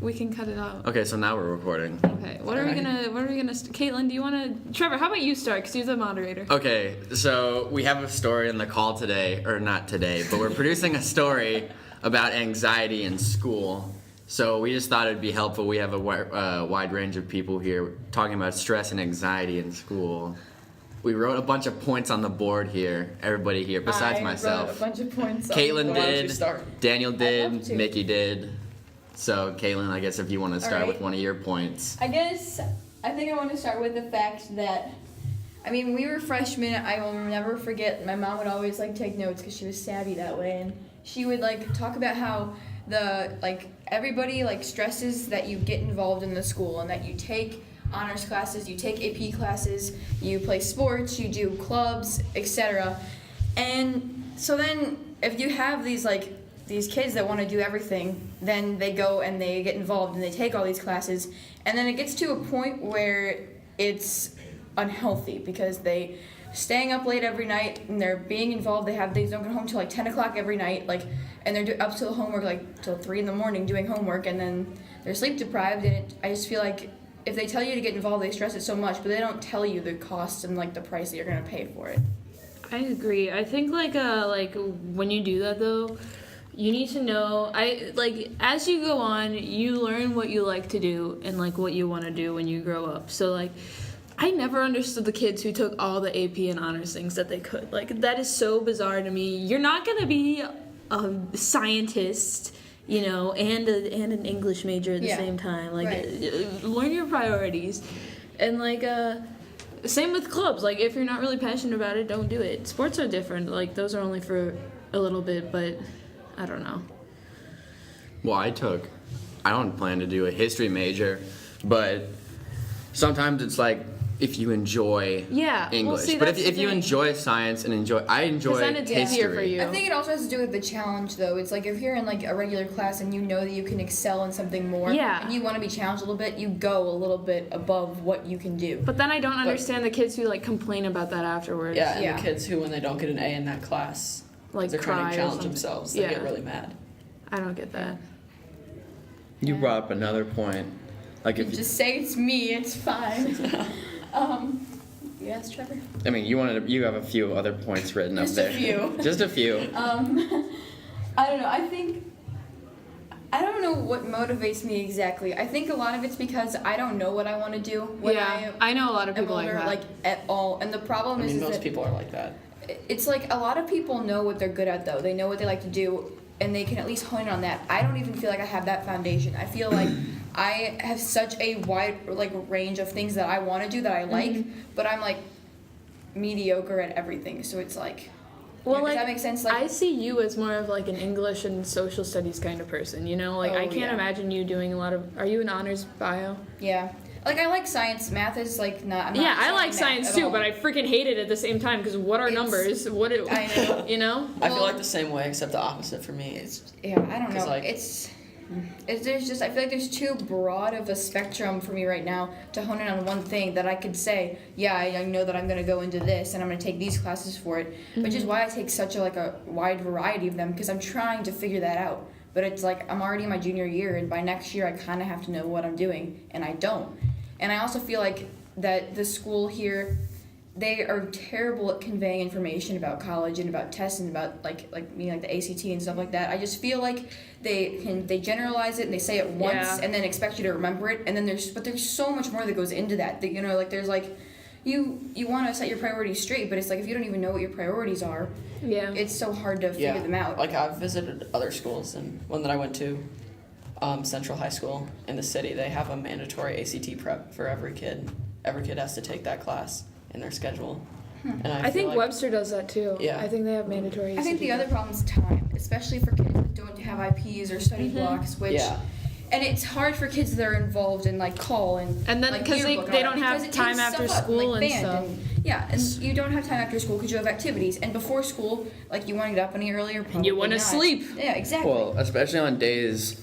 we can cut it out. Okay, so now we're recording. Okay, what are we gonna Kaitlin, do you wanna, Trevor, how about you start, because you're the moderator. Okay, so we have a story in the call today, or not today, but we're producing a story about anxiety in school. So we just thought it'd be helpful. We have a wide range of people here talking about stress and anxiety in school. We wrote a bunch of points on the board here, everybody here, besides myself. I wrote a bunch of points. Caitlin did, Daniel did, Mikki did. So, Kaitlin, I guess if you want to start with one of your points. I think I want to start with the fact that, we were freshmen. I will never forget, my mom would always, take notes because she was savvy that way. And she would, talk about how everybody, stresses that you get involved in the school and that you take honors classes, you take AP classes, you play sports, you do clubs, etc. And so then if you have these kids that want to do everything, then they go and they get involved and they take all these classes, and then it gets to a point where it's unhealthy because they staying up late every night and they're being involved. They don't get home till 10 o'clock every night, and they're up till homework till 3 in the morning doing homework, and then they're sleep deprived. And I just feel like if they tell you to get involved, they stress it so much, but they don't tell you the cost and the price that you're gonna pay for it. I agree. I think when you do that though, you need to know, as you go on, you learn what you like to do and what you want to do when you grow up. So I never understood the kids who took all the AP and honors things that they could. That is so bizarre to me. You're not gonna be a scientist, and an English major at the same time. Learn your priorities. And same with clubs. If you're not really passionate about it, don't do it. Sports are different. Those are only for a little bit, but I don't know. Well, I don't plan to do a history major, but sometimes it's if you enjoy English. But if you enjoy science and I enjoy then it's history. easier for you. I think it also has to do with the challenge, though. It's if you're in a regular class and you know that you can excel in something more, and you want to be challenged a little bit, you go a little bit above what you can do. But then I don't understand the kids who complain about that afterwards. Yeah, and the kids who, when they don't get an A in that class, they're trying to challenge themselves. They get really mad. I don't get that. You brought up another point. If just say it's me, it's fine. Yes, Trevor? you have a few other points written up there. Just a few. I don't know. I don't know what motivates me exactly. I think a lot of it's because I don't know what I want to do when I know a lot of people older, like that. at all. And the problem is most that people are like that. It's a lot of people know what they're good at, though. They know what they like to do, and they can at least hone in on that. I don't even feel like I have that foundation. I feel like I have such a wide range of things that I want to do that I like, but I'm mediocre at everything. So it's well, does that make sense? I see you as more of an English and social studies kind of person. I can't imagine you doing a lot of. Are you an honors bio? Yeah. I like science. Math is not. I'm not I like science too, but I freaking hate it at the same time because what are numbers? What I know. I feel the same way, except the opposite for me. I don't know. There's just, I feel like there's too broad of a spectrum for me right now to hone in on one thing that I could say, I know that I'm going to go into this and I'm going to take these classes for it, which is why I take such a wide variety of them, because I'm trying to figure that out. But it's I'm already in my junior year, and by next year I kind of have to know what I'm doing, and I don't. And I also feel that the school here, they are terrible at conveying information about college and about tests and about the ACT and stuff like that. I just feel they generalize it and they say it once and then expect you to remember it, and then there's so much more that goes into that there's you want to set your priorities straight, but it's if you don't even know what your priorities are, it's so hard to figure them out. I've visited other schools, and one that I went to, Central High School in the city, they have a mandatory ACT prep for every kid. Every kid has to take that class in their schedule. And I think Webster does that too. Yeah. I think they have mandatory. I think the other problem is time, especially for kids that don't have IPs or study blocks, which and it's hard for kids that are involved in call and then because they don't have time after school and stuff. And you don't have time after school because you have activities, and before school, you want to get up any earlier. Probably you want to sleep. Yeah, exactly. Well, especially on days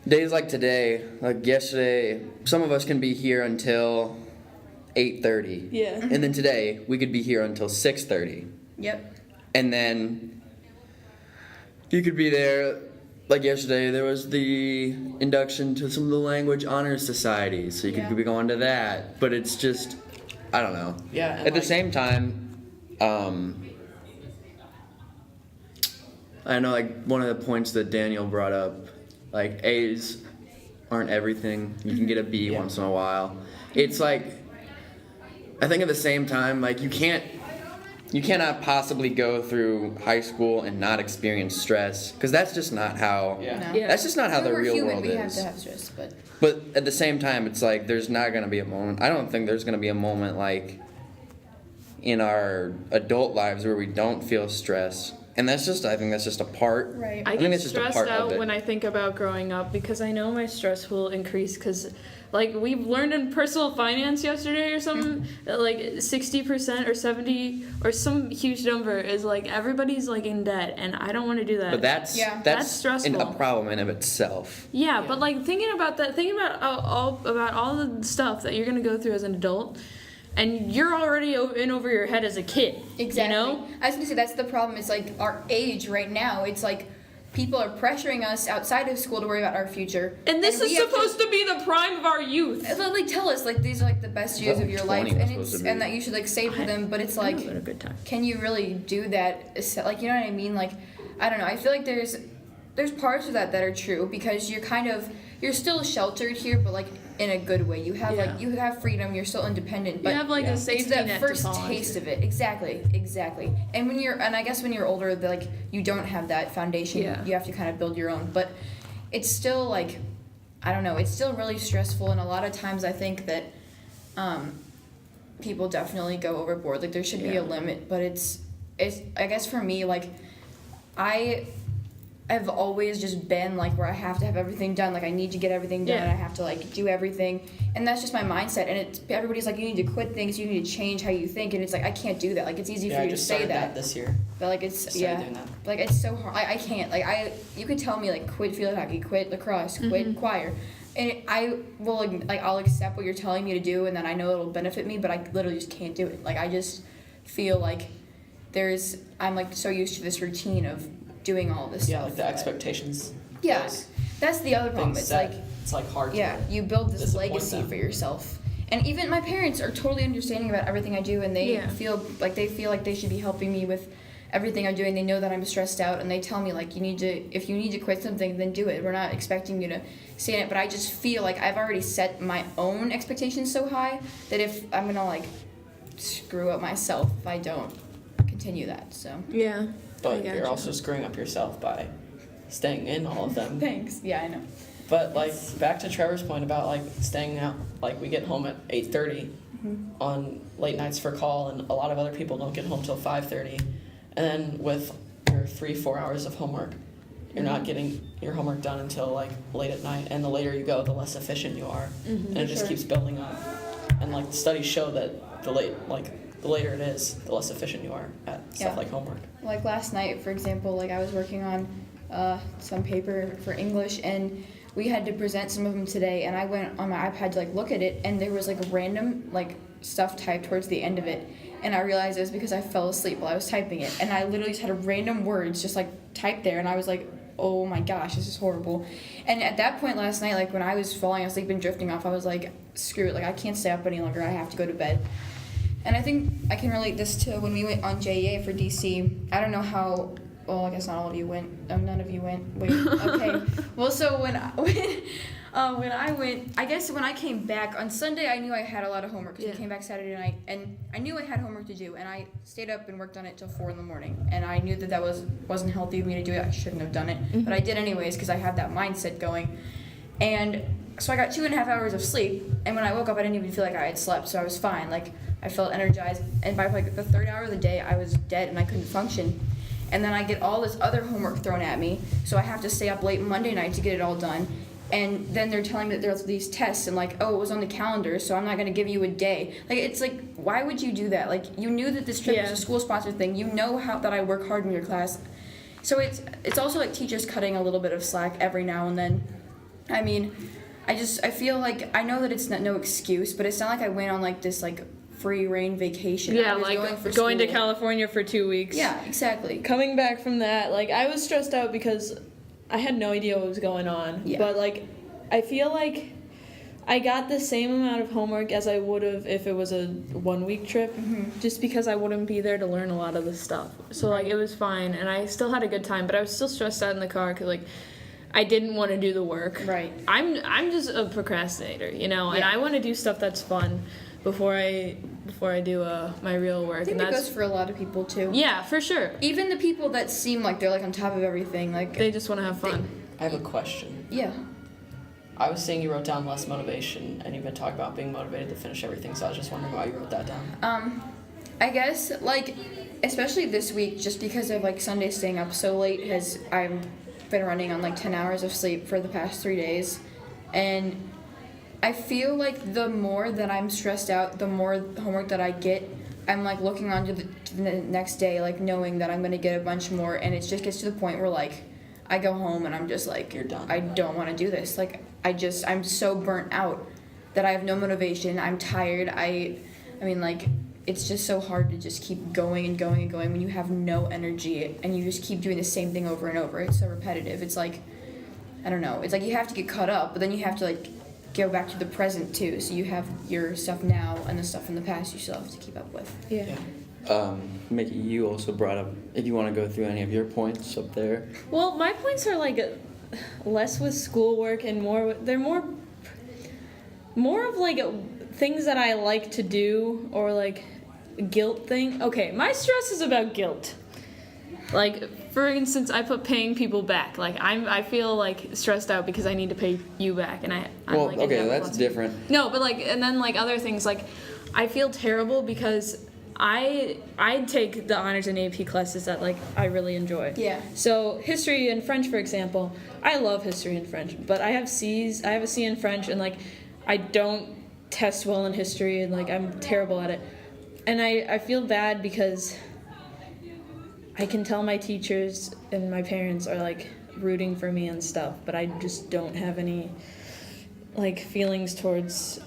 like today, yesterday, some of us can be here until 8:30. Yeah. And then today, we could be here until 6:30. Yep. And then you could be there like yesterday, there was the induction to some of the language honor societies, so you could be going to that. But it's just, I don't know. Yeah. And At the same time, I know like one of the points that Daniel brought up, like A's aren't everything. You can get a B once in a while. It's like, I think at the same time, like you cannot possibly go through high school and not experience stress, because that's just not how. Yeah. No. Yeah. That's just not how the We're real human, world we have is. to have stress, but But at the same time, it's like there's not gonna be a moment. I don't think there's gonna be a moment like in our adult lives where we don't feel stress, and I think that's just a part. right. I think get it's just a stressed part of out it. when I think about growing up because I know my stress will increase because, like, we've learned in personal finance yesterday or something that, like, 60% or 70 or some huge number is, like, everybody's, like, in debt, and I don't want to do that. But that's That's stressful. a problem in of itself. Yeah, but, like, thinking about all the stuff that you're going to go through as an adult, and you're already in over your head as a kid. Exactly. You know? I was gonna say that's the problem. It's like our age right now. It's like people are pressuring us outside of school to worry about our future. And this is we have supposed to be the prime of our youth. Like tell us like these are like the best years of your 20 life, was and supposed it's to be. and that you should like save for them. But it's like, Having a good time. can you really do that? Like, you know what I mean? Like, I don't know. I feel like there's parts of that are true because you're still sheltered here, but like in a good way. You have freedom. You're still independent. But You have like a it's safety that net first to fall taste into. of it. Exactly. And I guess when you're older, like you don't have that foundation. Yeah. You have to kind of build your own. But it's still like, I don't know. It's still really stressful, and a lot of times I think that people definitely go overboard. Like there should be a limit, but it's I guess for me, like I've always just been like where I have to have everything done. Like I need to get everything done. Yeah. I have to like do everything, and that's just my mindset. And everybody's like, you need to quit things. You need to change how you think. And it's like I can't do that. Like it's easy for I you to just say started that, this year. but like it's Started doing that. like it's so hard. I can't. Like you could tell me like quit field hockey, quit lacrosse, quit choir, and I will like I'll accept what you're telling me to do, and then I know it'll benefit me, but I literally just can't do it. Like I just feel like I'm like so used to this routine of doing all this Yeah, stuff. like the expectations. Yeah, those that's the other problem. things It's set. It's like hard yeah, to you build this disappoint legacy them. for yourself. And even my parents are totally understanding about everything I do, and they feel like they should be helping me with everything I'm doing. They know that I'm stressed out, and they tell me like if you need to quit something, then do it. We're not expecting you to stay in it, but I just feel like I've already set my own expectations so high that if I'm gonna like screw up myself if I don't continue that. So Yeah. But you're also screwing up yourself by staying in all of them. thanks. Yeah, I know. But like back to Trevor's point about like staying out, like we get home at 8:30 on late nights for call, and a lot of other people don't get home till 5:30, and then with your 3-4 hours of homework, you're not getting your homework done until like late at night, and the later you go, the less efficient you are, and it just keeps building up. And like studies show that the later it is, the less efficient you are at stuff like homework. Like last night, for example, like I was working on some paper for English, and we had to present some of them today, and I went on my iPad to like look at it, and there was like random like stuff typed towards the end of it, and I realized it was because I fell asleep while I was typing it, and I literally just had random words just like typed there, and I was like, oh my gosh, this is horrible. And at that point last night, like when I was falling asleep and drifting off, I was like, screw it, like I can't stay up any longer, I have to go to bed. And I think I can relate this to when we went on JEA for DC. I don't know how, well, I guess not all of you went. None of you went. Wait, okay. Well, so when I went, I guess when I came back, on Sunday I knew I had a lot of homework because we came back Saturday night. And I knew I had homework to do. And I stayed up and worked on it till 4 in the morning. And I knew that wasn't healthy of me to do it. I shouldn't have done it. But I did anyways because I had that mindset going. And so I got 2.5 hours of sleep. And when I woke up, I didn't even feel like I had slept. So I was fine. Like, I felt energized, and by like the 3rd hour of the day, I was dead and I couldn't function. And then I get all this other homework thrown at me, so I have to stay up late Monday night to get it all done. And then they're telling me that there's these tests, and like, oh, it was on the calendar, so I'm not gonna give you a day. Like, it's like, why would you do that? Like, you knew that this trip was a school-sponsored thing. You know that I work hard in your class. So it's also like teachers cutting a little bit of slack every now and then. I mean, I feel like, I know that it's no excuse, but it's not like I went on like this like free reign vacation. Yeah, I was like going to California for 2 weeks. Yeah, exactly. Coming back from that, like I was stressed out because I had no idea what was going on. Yeah. But like, I feel like I got the same amount of homework as I would have if it was a 1-week trip, just because I wouldn't be there to learn a lot of the stuff. So like, it was fine, and I still had a good time, but I was still stressed out in the car because like, I didn't want to do the work. Right. I'm just a procrastinator, and Yeah. I want to do stuff that's fun before I do my real work. I think and that that's goes for a lot of people too. yeah, for sure. Even the people that seem like they're like on top of everything, like They just want to have fun. I have a question. yeah. I was saying you wrote down less motivation, and you've been talking about being motivated to finish everything, so I was just wondering why you wrote that down. I guess like especially this week, just because of like Sunday staying up so late, I've been running on like 10 hours of sleep for the past 3 days, and I feel like the more that I'm stressed out, the more homework that I get, I'm like looking on to the next day, like knowing that I'm gonna get a bunch more, and it just gets to the point where like I go home and I'm just like, You're done. I don't want to do this. Like I'm so burnt out that I have no motivation. I'm tired. I mean like it's just so hard to just keep going and going and going when you have no energy and you just keep doing the same thing over and over. It's so repetitive. It's like, I don't know. It's like you have to get caught up, but then you have to like go back to the present too. So you have your stuff now and the stuff in the past you still have to keep up with. Yeah. Mikki, you also brought up, if you want to go through any of your points up there. Well, my points are like less with schoolwork and they're more of like things that I like to do, or like guilt thing. Okay, my stress is about guilt. Like, for instance, I put paying people back. Like, I feel like stressed out because I need to pay you back, and I'm Well, like, okay, I that's different. No, but like, and then like other things, like I feel terrible because I take the honors and AP classes that like I really enjoy. Yeah. So history and French, for example, I love history and French, but I have C's. I have a C in French, and like I don't test well in history, and like I'm terrible at it, and I feel bad because I can tell my teachers and my parents are like rooting for me and stuff, but I just don't have any like feelings towards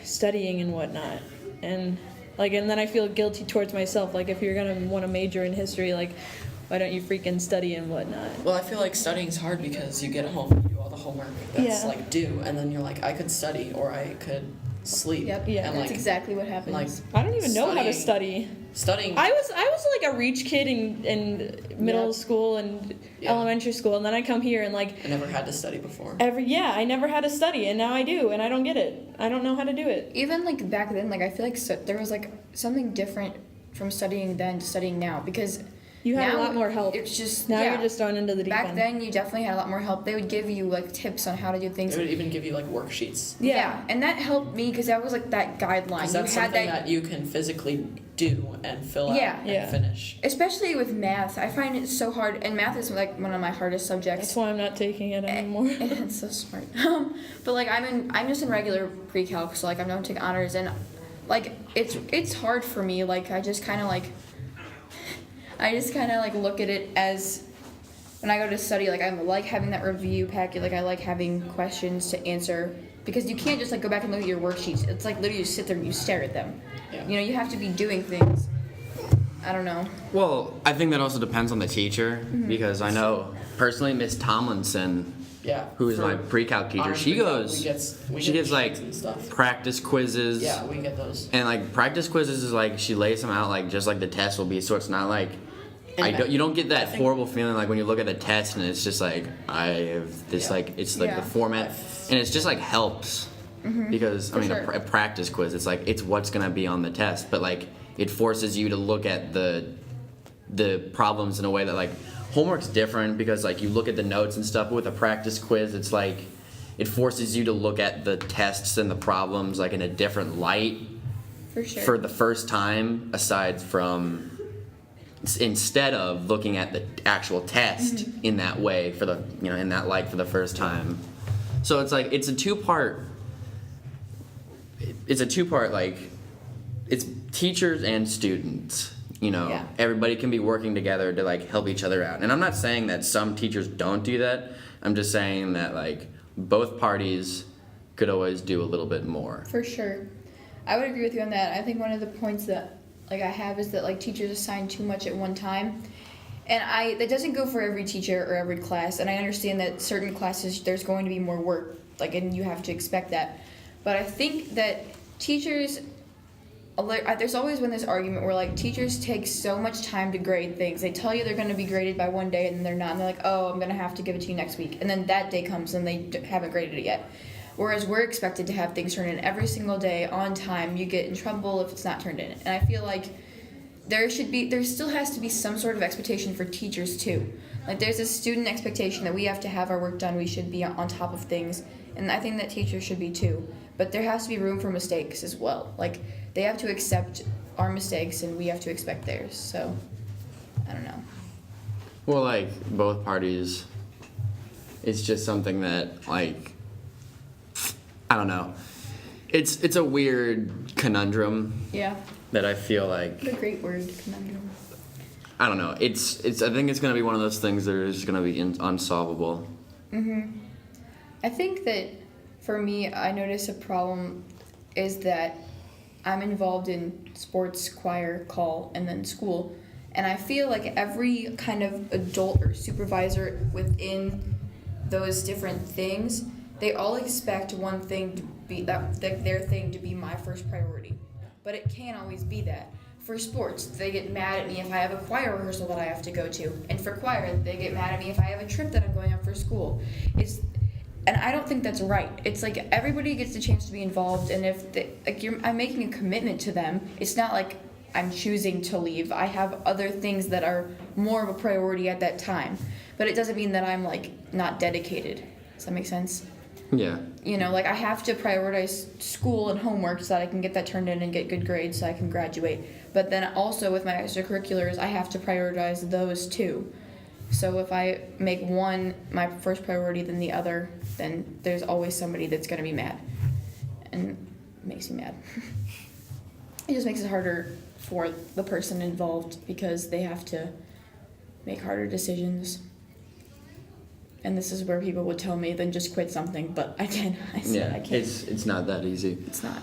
studying and whatnot, and then I feel guilty towards myself. Like, if you're gonna want to major in history, like, why don't you freaking study and whatnot? Well, I feel like studying's hard because you get home and you do all the homework that's Yeah. like due, and then you're like, I could study or I could sleep. Yep. Yeah. And That's like, exactly what happens. like I don't even know how to Studying- study. studying. I was like a reach kid in middle Yeah. school and Yeah. elementary school, and then I come here and like I never had to study before. I never had to study, and now I do, and I don't get it. I don't know how to do it. Even like back then, like I feel like there was like something different from studying then to studying now, because You have a now lot more help. It's just Now yeah. you're just thrown into the deep Back end. then, you definitely had a lot more help. They would give you like tips on how to do things. They would even give you like worksheets. Yeah. And that helped me because that was like that guideline. Because You that's had something that you can physically do and fill out Yeah. and Yeah. finish. especially with math. I find it so hard, and math is like one of my hardest subjects. That's why I'm not taking it anymore. It's so smart. But like I'm just in regular pre-calc, so like I'm not taking honors, and like it's hard for me. Like I just kind of like look at it as when I go to study. Like I like having that review packet. Like I like having questions to answer, because you can't just like go back and look at your worksheets. It's like literally you sit there and you stare at them. Yeah. You know, you have to be doing things. I don't know. Well, I think that also depends on the teacher, because I know personally Miss Tomlinson, Yeah. who is For my pre-calc teacher, honors she pre-calc, goes, we she get gives like sheets and stuff. practice quizzes. Yeah, we get those. And like practice quizzes is like she lays them out like just like the test will be, so it's not like And you don't get I that think- horrible feeling like when you look at the test and it's just like I have this Yeah. like it's like Yeah. the format, and it's just like helps because I For mean sure. a practice quiz, it's like it's what's gonna be on the test, but like it forces you to look at the problems in a way that like homework's different, because like you look at the notes and stuff, but with a practice quiz it's like it forces you to look at the tests and the problems like in a different light For sure. for the first time, aside from instead of looking at the actual test in that way for the in that light for the first time. So it's like it's a two-part like it's teachers and students. Yeah. Everybody can be working together to like help each other out. And I'm not saying that some teachers don't do that. I'm just saying that like both parties could always do a little bit more. For sure. I would agree with you on that. I think one of the points that like I have is that like teachers assign too much at one time. And that doesn't go for every teacher or every class, and I understand that certain classes there's going to be more work, like, and you have to expect that. But I think that teachers, there's always been this argument where like teachers take so much time to grade things. They tell you they're going to be graded by one day and then they're not, and they're like, oh, I'm going to have to give it to you next week. And then that day comes and they haven't graded it yet. Whereas we're expected to have things turned in every single day on time. You get in trouble if it's not turned in. And I feel like there still has to be some sort of expectation for teachers too. Like there's a student expectation that we have to have our work done. We should be on top of things. And I think that teachers should be too. But there has to be room for mistakes as well. Like they have to accept our mistakes and we have to expect theirs. So I don't know. Well, like both parties, it's just something that like, I don't know. It's a weird conundrum. Yeah. That I feel like. The great word, conundrum. I don't know. It's. I think it's gonna be one of those things that is gonna be unsolvable. I think that for me, I notice a problem is that I'm involved in sports, choir, call, and then school, and I feel like every kind of adult or supervisor within those different things, they all expect one thing to be their thing to be my first priority. But it can't always be that. For sports, they get mad at me if I have a choir rehearsal that I have to go to. And for choir, they get mad at me if I have a trip that I'm going on for school. And I don't think that's right. It's like everybody gets the chance to be involved, and if I'm making a commitment to them, it's not like I'm choosing to leave. I have other things that are more of a priority at that time. But it doesn't mean that I'm like not dedicated. Does that make sense? Yeah. You know, like I have to prioritize school and homework so that I can get that turned in and get good grades so I can graduate. But then also with my extracurriculars, I have to prioritize those too. So if I make one my first priority than the other, then there's always somebody that's going to be mad. And it makes me mad. It just makes it harder for the person involved because they have to make harder decisions. And this is where people would tell me, then just quit something, but I said I can't. It's not that easy. It's not.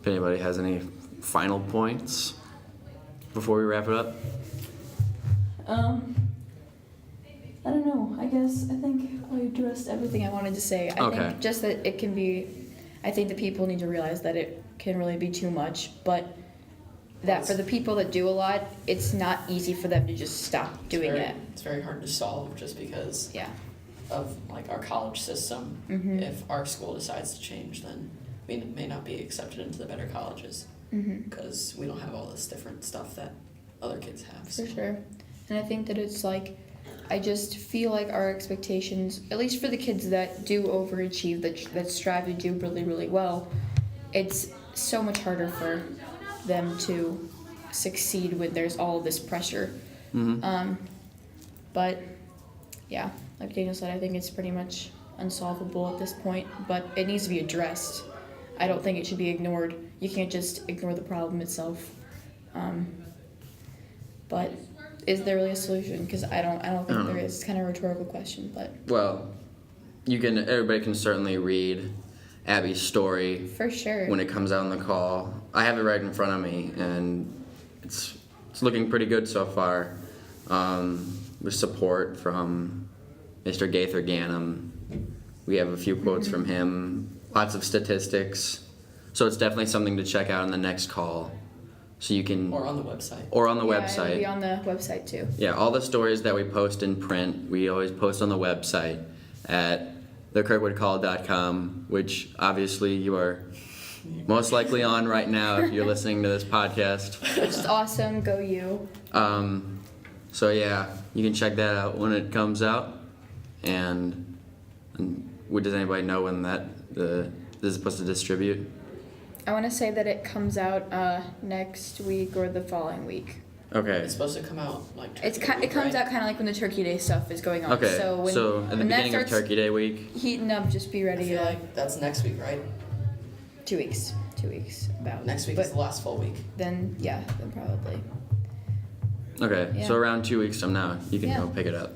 If anybody has any final points before we wrap it up? I don't know. I think I addressed everything I wanted to say. I think just that it can be, I think the people need to realize that it can really be too much, but that for the people that do a lot, it's not easy for them to just stop doing it. It's very hard to solve just because of like our college system. Mm-hmm. If our school decides to change, then we may not be accepted into the better colleges because we don't have all this different stuff that other kids have. For sure. And I think that it's like, I just feel like our expectations, at least for the kids that do overachieve, that strive to do really, really well, it's so much harder for them to succeed when there's all this pressure. But yeah, like Daniel said, I think it's pretty much unsolvable at this point, but it needs to be addressed. I don't think it should be ignored. You can't just ignore the problem itself. But is there really a solution? Because I don't think there is. It's kind of a rhetorical question, but Well, everybody can certainly read Abby's story for sure. when it comes out on the call. I have it right in front of me, and it's looking pretty good so far. With support from Mr. Gaither Ganem. We have a few quotes from him, lots of statistics. So it's definitely something to check out on the next call. So you can... Or on the website. It'll be on the website too. Yeah, all the stories that we post in print, we always post on the website at thekirkwoodcall.com, which obviously you are most likely on right now if you're listening to this podcast. Which is awesome. Go you. So yeah, you can check that out when it comes out. And does anybody know when this is supposed to distribute? I want to say that it comes out next week or the following week. Okay. It's supposed to come out like It comes out kind of like when the Turkey Day stuff is going on. Okay. So at the beginning of Turkey Day week. Heating up, just be ready. I feel like that's next week, right? 2 weeks. 2 weeks about. Next week is the last full week. Then probably. Okay. Yeah. So around 2 weeks from now, you can Yeah. go pick it up.